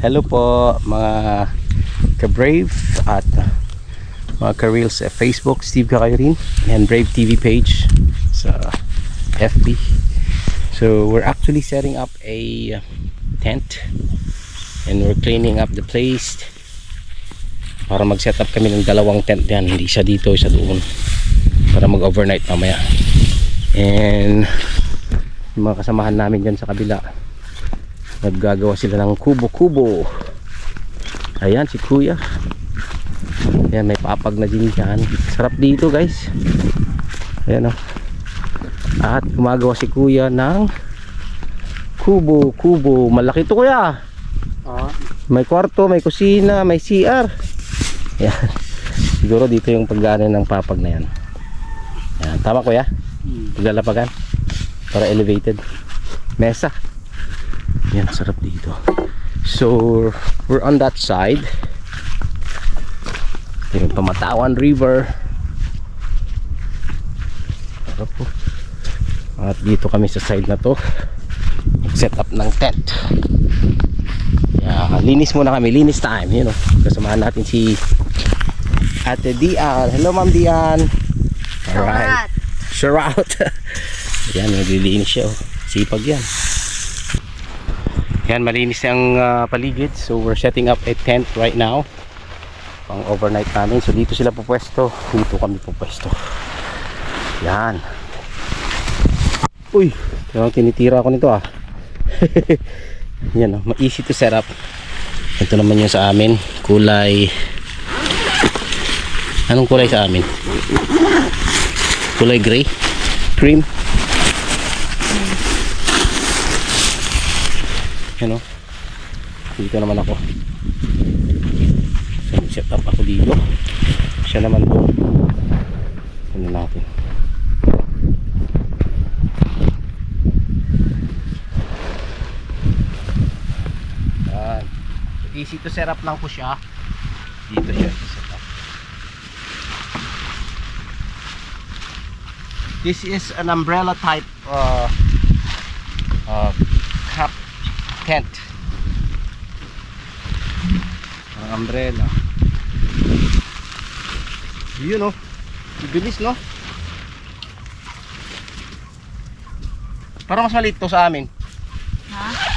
Hello po mga ka-Brave at mga ka-Reels sa Facebook, Steve Kakairin, and Brave TV page sa FB. So we're actually setting up a tent and we're cleaning up the place para mag-set up kami ng dalawang tent yan, hindi siya dito, isa doon, para mag-overnight mamaya. And yung mga kasamahan namin dyan sa kabila, naggagawa sila ng kubo-kubo. Ayan si kuya, ayan, may papag na din dyan. Sarap dito guys, ayan o. At gumagawa si kuya ng kubo-kubo. Malaki to kuya. May kwarto, may kusina, may CR. Ayan. Siguro dito yung pagdaanan ng papag na yan. Ayan. Tama kuya? Paglalapagan para elevated. Mesa. Yan, sarap dito. So we're on that side. Ito yung Pamatawan River. Sarap po. At dito kami sa side na to, set up ng tent. Yeah, linis muna kami, linis time, you know. Kasamahan natin si Ate Dian. Hello Ma'am Dian. Alright, sure out. Yan, naglilinis siya, oh. Sipag yan. Yan, malinis ang paligid. So we're setting up a tent right now, pang overnight namin. So dito sila pupwesto, dito kami pupwesto. Yan. Uy, tinitira ako nito ah. Yan, easy to set up. Ito naman yung sa amin, kulay, anong kulay sa amin? Kulay gray, cream. Yan o, dito naman ako. So set up ako dito, siya naman doon. Ano natin, easy to set up lang po siya. Dito siya set up. This is an umbrella type cap tent. Umbrella. Yun, no? Bilis, no? Parang mas maliit to sa amin. Ha?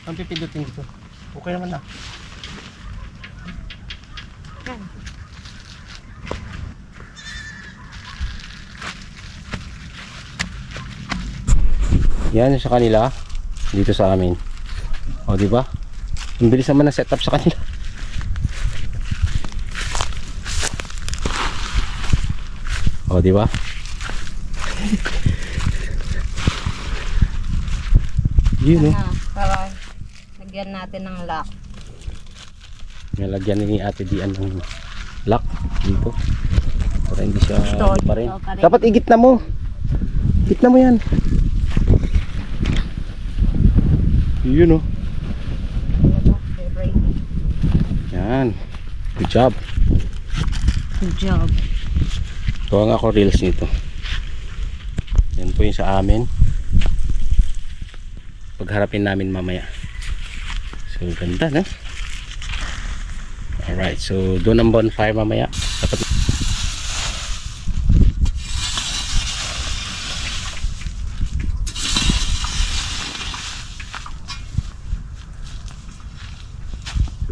Ang pipindutin dito. Okay naman na. Yan sa kanila, dito sa amin. O, di ba? Ang bilis naman na setup sa kanila. O, di ba? Yun, no? Para lagyan natin ng lock. Nalagyan ni Ate Dian ng lock dito para hindi siya pa rin. Dapat igit na mo. Igit na mo yan. Yun, no? Yan. Good job. Good job. Gawa nga ako reels nito. Yan po yung sa amin. Pagharapin namin mamaya. So ganda, no? Alright, so doon ang bonfire mamaya. Dapat so,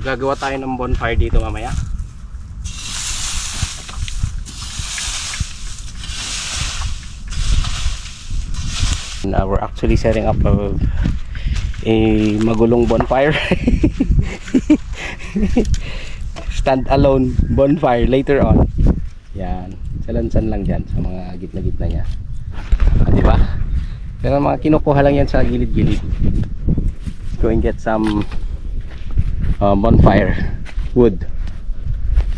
gagawa tayo ng bonfire dito mamaya. Now we're actually setting up a magulong bonfire. Stand alone bonfire later on. Yan, salansan lang dyan sa mga gitna-gitna nya. Diba? Pero mga kinukuha lang yan sa gilid-gilid. Go and get some bonfire wood,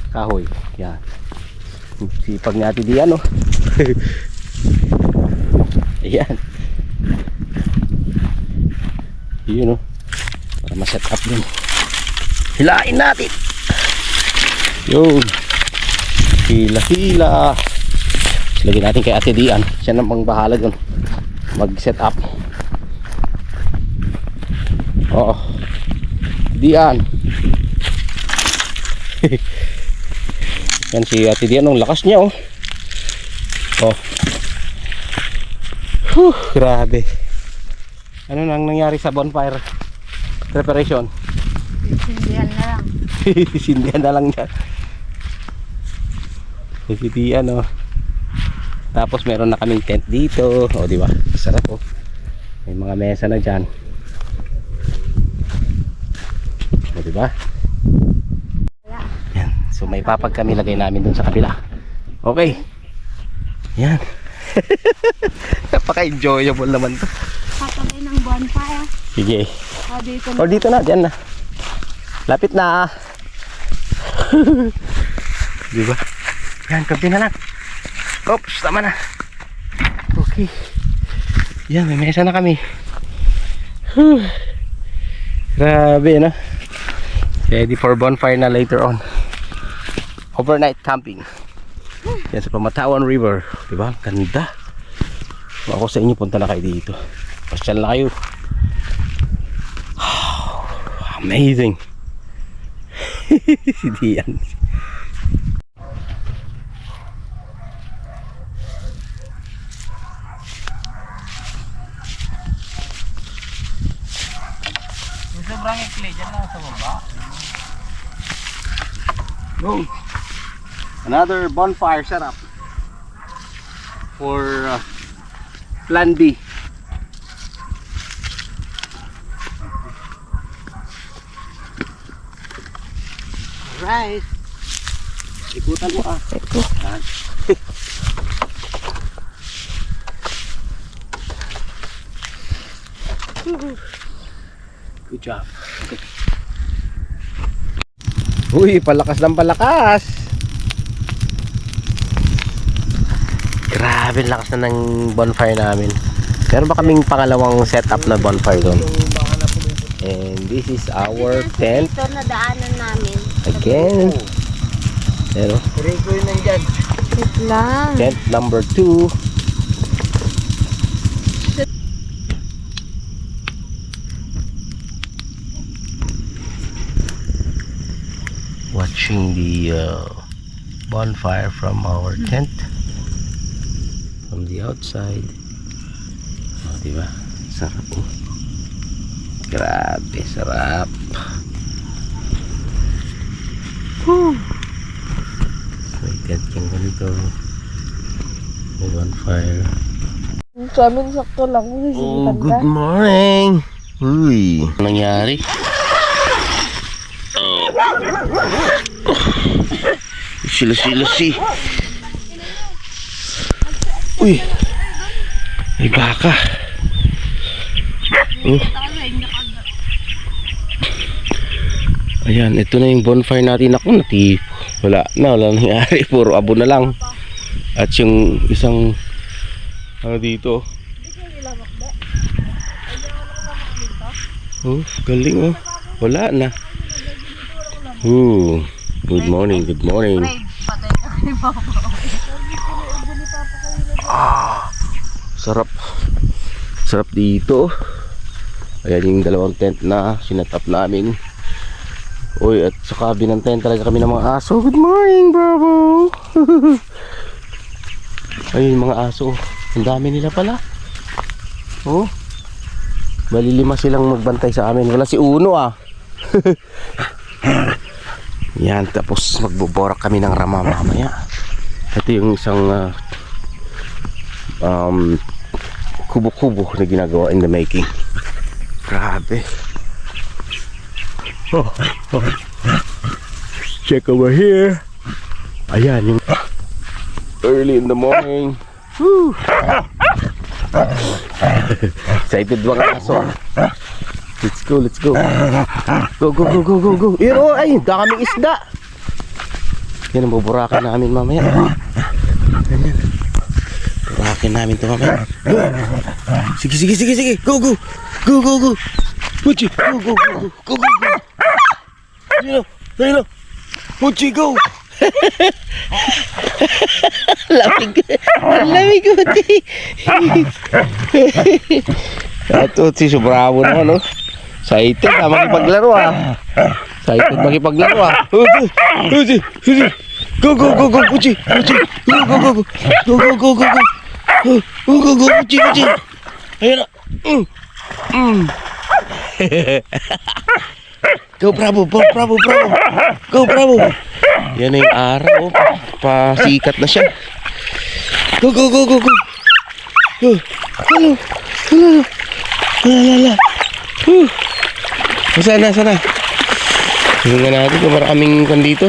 kahoy. Yan, sipag natin diyan, no? Ayan. Yun, no? Para ma-set up din. Hilain natin. Yun. Hila-hila. Lagyan natin kay Ate Dian. Siya namang bahala dun. mag-set up. Oo. Dian. Yan si Ate Dian, ang lakas niya oh. Oh. Grabe. Ano nang nangyari sa bonfire preparation? Sindihan na lang. Sindihan na lang niya. Si Dian oh. Tapos meron na kaming tent dito. O di ba? Sarap oh. May mga mesa na diyan. O di ba? Yan. So may papag kami lagay namin dun sa kabila. Okay. Yan. Napaka-enjoyable naman to. Katabi ng bonfire. Sige. O dito O dito na, diyan na. Lapit na. Di ba? Yan, kampi na lang. Oops, tama na. Okay. Yan, may mesa na kami. Grabe, no? Ready for bonfire na later on. Overnight camping. Yan sa Pamatawan River. Diba? Ganda. Kung ako sa inyo, punta na kayo dito. Pasyal na kayo. Amazing. Si Dian. Sobrang ikli dyan lang sa baba. Go. Another bonfire setup for plan B. Alright. Ikutan mo ah. Ito. Good job. Okay. Uy, palakas ng palakas. Grabe, lakas na ng bonfire namin. Meron ba kaming pangalawang setup na bonfire doon? And this is our tent. Ito na daanan namin. Again. Pero, Wait lang. tent number 2. Watching the bonfire from our tent from the outside. Oh, diba? Sarap oh. Grabe, sarap. May tent yung ganito. May bonfire. Sa amin sakto lang. Oh, good morning. Uy, anong nangyari? Sila-sila. Uy, may baka. Ayan, ito na yung bonfire natin. Ako wala nangyari. Puro abo na lang. At yung isang ano dito. Oh, galing oh. Wala na. Good morning, good morning. Sarap. Sarap dito. Ayan yung dalawang tent na sinatap namin. Uy, at sa kabi ng tent talaga kami ng mga aso. Good morning, bravo. Ayun mga aso. Ang dami nila pala. Oh. Bali 5 silang magbantay sa amin. Wala si Uno ah. Yan, tapos magboborak kami ng rama mamaya. Ito yung isang kubo-kubo na ginagawa in the making. Grabe. Check over here. Ayan yung early in the morning. Woo. Excited mga aso. Let's go. Go. Iro, ay, daming isda. Yan ang buburakan namin mamaya. Ganyan. Buburakin namin ito mamaya. Go. Sige. Go. Puchi, go. Ayun. Puchi, go. Lamig. Lamig ko, Uchi. At Uchi, bravo naman, no? Excited, makipaglaro, Excited makipaglaro, Uchi, Uchi. Go, go, go, go, Uchi, Uchi. Go, go, go, go. Go, go, go, go, go. Go, go, go, Uchi, Uchi. Ayan na. Go, bravo, bravo, bravo. Go, bravo. Yan na yung araw, pasikat na siya. Go, go, go, go, go. Hello, hello. Lalala. Sana, sana. Tingnan natin kung maraming kan dito.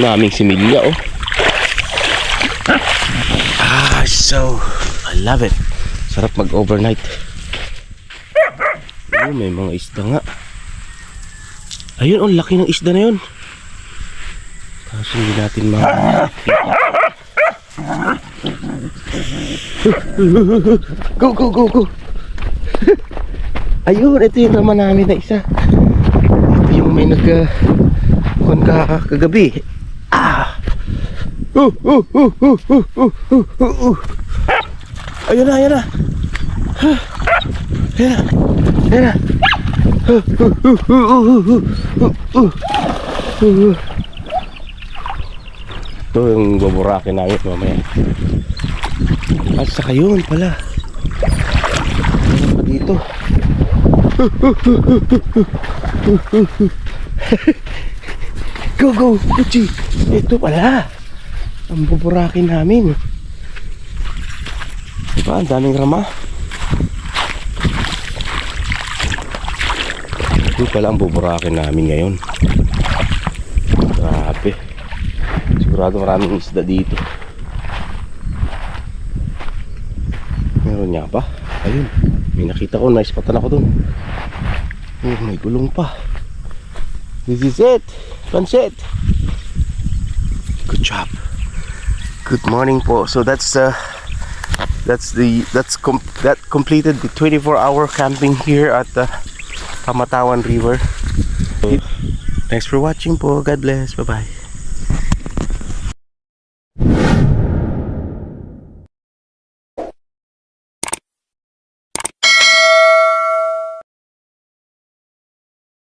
Maraming similya, so I love it. Sarap mag-overnight. May mga isda nga. Ayun, laki ng isda na yun. Kaso hindi natin makikita. Go, go, go, go. Ayun, ito yung naman namin na isa. Ito yung may kagabi. Ayun na, ayun na. Ayun na, ayun na. Ito yung baburakin namin mamaya. At saka yun pala. Ano pa dito? Go, go, Uchi. Ito pala ang baburakin namin. Diba, ang daming rama. Ito pala ang baburakin namin ngayon. Grabe. Sigurado maraming isda dito. Meron niya pa. Ayun, may nakita ko, naispatan ako dun. Oh, may gulong pa. This is it. Pansit. Good job. Good morning po. So that completed the 24-hour camping here at the Pamatawan River. So, thanks for watching po. God bless. Bye bye.